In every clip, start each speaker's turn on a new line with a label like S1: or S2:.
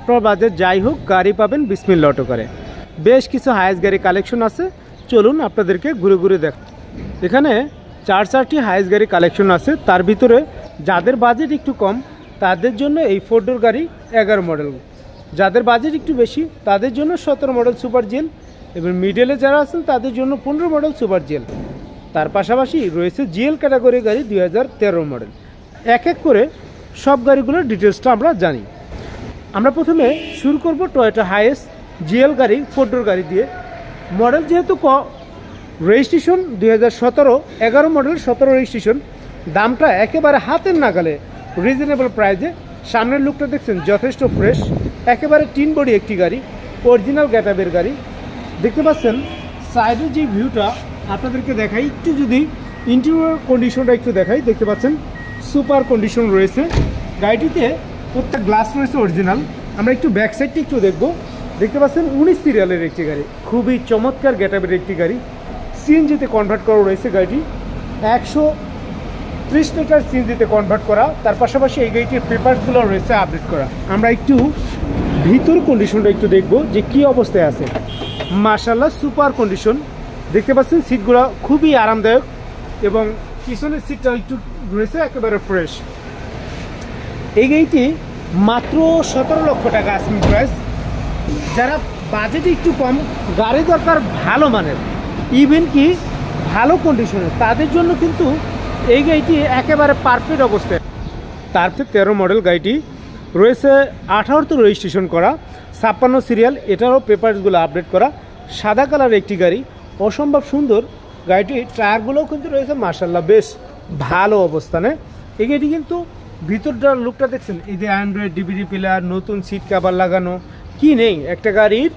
S1: আপনার বাজেট যাই হোক গাড়ি পাবেন বিসমিল্লাহ অটো করে। বেশ কিছু হায়েস্ট গাড়ি কালেকশন আছে, চলুন আপনাদেরকে ঘুরে ঘুরে দেখ। এখানে 4-4টি হায়েস্ট গাড়ি কালেকশন আছে। তার ভিতরে যাদের বাজেট একটু কম তাদের জন্য এই 4 ডোর গাড়ি 11 মডেল, যাদের বাজেট একটু বেশি তাদের জন্য 17 মডেল সুপার জেল, এবং মিডলে যারা আছেন তাদের জন্য 15 মডেল সুপার জেল। তার পাশাপাশি রয়েছে জিএল ক্যাটাগরি গাড়ি 2013 মডেল। এক এক করে সব গাড়িগুলোর ডিটেলসটা আমরা জানি। আমরা প্রথমে শুরু করব টয়োটা হাইয়েস্ট জিএল গাড়ি 4 ডোর গাড়ি দিয়ে। মডেল যেহেতু রেজিস্ট্রেশন 2017, 11 মডেল 17 রেজিস্ট্রেশন। দামটা একেবারে হাতের নাগালে, রিজনেবল প্রাইসে। সামনের লুকটা দেখছেন যথেষ্ট ফ্রেশ, একেবারে টিন বডি একটি গাড়ি, অরিজিনাল গ্যাটাবের গাড়ি। দেখতে পাচ্ছেন সাইডের যে ভিউটা আপনাদেরকে দেখাই, একটু যদি ইন্টেরিয়র কন্ডিশনটা একটু দেখাই, দেখতে পাচ্ছেন সুপার কন্ডিশন রয়েছে গাড়িটিতে। প্রত্যেক গ্লাস রয়েছে অরিজিনাল। আমরা একটু ব্যাক সাইডটা একটু দেখবো। দেখতে পাচ্ছেন 19 সিরিয়ালের একটি গাড়ি, খুবই চমৎকার গ্যাটাবের একটি গাড়ি। সিএনজিতে কনভার্ট করা রয়েছে গাড়িটি, 130 লিটার সিএনজিতে কনভার্ট করা। তার পাশাপাশি এই গাড়িটির পেপারসগুলো রয়েছে আপডেট করা। আমরা একটু ভিতর কন্ডিশনটা একটু দেখবো যে কি অবস্থায় আছে। মাশাআল্লাহ সুপার কন্ডিশন। দেখতে পাচ্ছেন সিটগুলো খুবই আরামদায়ক, এবং পিছনের সিটটা একটু রয়েছে একেবারে ফ্রেশ। এই গাড়িটি মাত্র 17 লক্ষ টাকা আস্কিং প্রাইস। যারা বাজেটে একটু কম, গাড়ি দরকার ভালো মানের, ইভেন কি ভালো কন্ডিশনের, তাদের জন্য কিন্তু এই গাড়িটি একেবারে পারফেক্ট অবস্থায়। তারপরে 13 মডেল গাড়িটি রয়েছে 18তে রেজিস্ট্রেশন করা, 56 সিরিয়াল। এটারও পেপারসগুলো আপডেট করা, সাদা কালার একটি গাড়ি, অসম্ভব সুন্দর গাড়িটি। টায়ারগুলোও কিন্তু রয়েছে মাশাআল্লাহ বেশ ভালো অবস্থানে। এই গাড়িটি কিন্তু ভিতরটার লুকটা দেখছেন, এই যে অ্যান্ড্রয়েড ডিভিডি প্লেয়ার, নতুন সিট কভার লাগানো, কি নেই একটা গাড়ির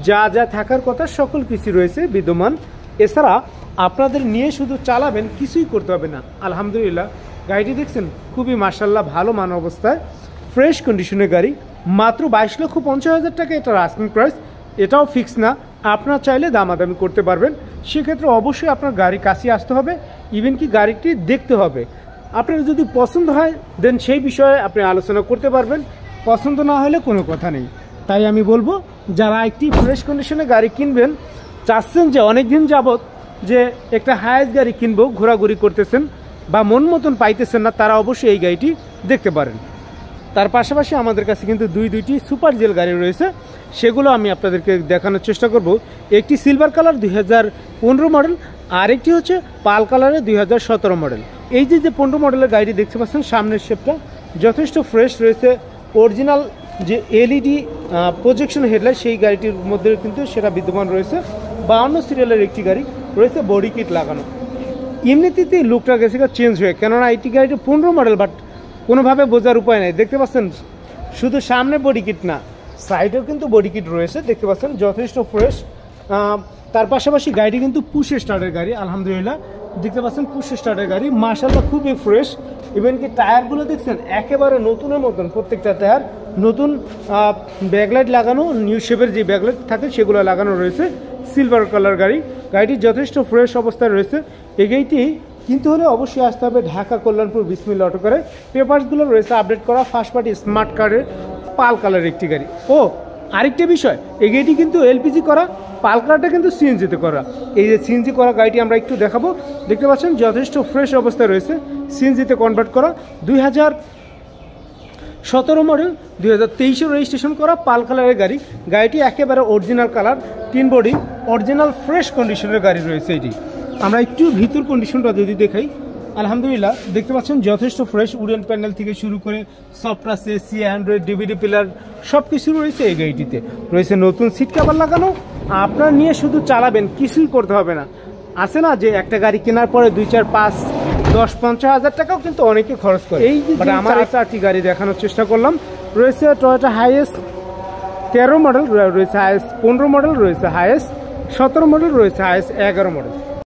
S1: যা যা থাকার কথা সকল কিছু রয়েছে বিদ্যমান। এছাড়া আপনাদের নিয়ে শুধু চালাবেন, কিছুই করতে হবে না। আলহামদুলিল্লাহ গাড়িটি দেখছেন খুবই মাশাআল্লাহ ভালো মান অবস্থায়, ফ্রেশ কন্ডিশনের গাড়ি। মাত্র 22,50,000 টাকা এটার আস্কিং প্রাইস। এটাও ফিক্স না, আপনার চাইলে দামাদামি করতে পারবেন। সেক্ষেত্রে অবশ্যই আপনার গাড়ি কাছে আসতে হবে, ইভেন কি গাড়িটি দেখতে হবে। আপনার যদি পছন্দ হয় দেন সেই বিষয়ে আপনি আলোচনা করতে পারবেন, পছন্দ না হলে কোনো কথা নেই। তাই আমি বলবো যারা একটি ফ্রেশ কন্ডিশনে গাড়ি কিনবেন, চাচ্ছেন যে অনেক দিন যাবত যে একটা হায়েস্ট গাড়ি কিনবো, ঘোরাঘুরি করতেছেন বা মন মতন পাইতেছেন না, তারা অবশ্যই এই গাড়িটি দেখতে পারেন। তার পাশাপাশি আমাদের কাছে কিন্তু দুইটি সুপার জেল গাড়ি রয়েছে, সেগুলো আমি আপনাদেরকে দেখানোর চেষ্টা করব। একটি সিলভার কালার 2015 মডেল, আর একটি হচ্ছে পাল কালারের 2017 মডেল। এই যে 15 মডেলের গাড়িটি দেখতে পাচ্ছেন, সামনের শেপটা যথেষ্ট ফ্রেশ রয়েছে। অরিজিনাল যে এলইডি প্রজেকশন হেডলাইট, সেই গাড়িটির মধ্যে কিন্তু সেটা বিদ্যমান রয়েছে। 52 সিরিয়ালের একটি গাড়ি রয়েছে, বডি কিট লাগানো। এমনিতেই লুকটা গেছে চেঞ্জ হয়ে, কেননা এটি গাড়িটি 15 মডেল, বাট কোনোভাবে বোঝার উপায় নেই। দেখতে পাচ্ছেন শুধু সামনে বডি কিট না, সাইডেও কিন্তু বডি কিট রয়েছে, দেখতে পাচ্ছেন যথেষ্ট ফ্রেশ। তার পাশাপাশি গাড়িটি কিন্তু পুশ স্টার্টের গাড়ি, আলহামদুলিল্লাহ দেখতে পাচ্ছেন পুশ স্টার্টের গাড়ি, মাশাআল্লাহ খুবই ফ্রেশ। ইভেন কি টায়ারগুলো দেখছেন একেবারে নতুনের মতন, প্রত্যেকটা টায়ার নতুন। ব্যাকলাইট লাগানো, নিউ শেপের যে ব্যাকলাইট থাকে সেগুলো লাগানো রয়েছে। সিলভার কালার গাড়ি, গাড়িটি যথেষ্ট ফ্রেশ অবস্থায় রয়েছে। এই গাড়িটি কিন্তু হলে অবশ্যই আসতে হবে ঢাকা কল্যাণপুর বিসমিল্লাহ অটো করে। পেপারসগুলো রয়েছে আপডেট করা, ফার্স্ট পার্টি স্মার্ট কার্ডের পাল কালারের একটি গাড়ি। ও আরেকটা বিষয়, এই গাড়িটি কিন্তু এলপিজি করা, পাল কালারটা কিন্তু সিএনজিতে করা। এই যে সিএনজি করা গাড়িটি আমরা একটু দেখাবো। দেখতে পাচ্ছেন যথেষ্ট ফ্রেশ অবস্থায় রয়েছে, সিএনজিতে কনভার্ট করা। 2017 মডেল, 2023 রেজিস্ট্রেশন করা পাল কালারের গাড়ি। গাড়িটি একেবারে original colour, tin body, original fresh কন্ডিশনের গাড়ি রয়েছে এটি। আমরা একটু ভিতর কন্ডিশনটা যদি দেখাই, আলহামদুলিল্লাহ দেখতে পাচ্ছেন যথেষ্ট ফ্রেশ। উডেন প্যানেল থেকে শুরু করে software, AC, Android DVD player সব কিছু রয়েছে এই গাড়িটিতে। রয়েছে নতুন সিট কভার লাগানো। আপনার নিয়ে শুধু চালাবেন, কিছুই করতে হবে না। আছে না যে একটা গাড়ি কেনার পরে 2, 4, 5, 10, 50 হাজার টাকাও কিন্তু অনেকে খরচ করে। এই যে আমার 4টি গাড়ি দেখানোর চেষ্টা করলাম। রয়েছে টয়োটা হাইয়েস্ট 13 মডেল, রয়েছে হাইয়েস্ট 15 মডেল, রয়েছে হাইয়েস্ট 17 মডেল, রয়েছে হাইয়েস্ট 11 মডেল।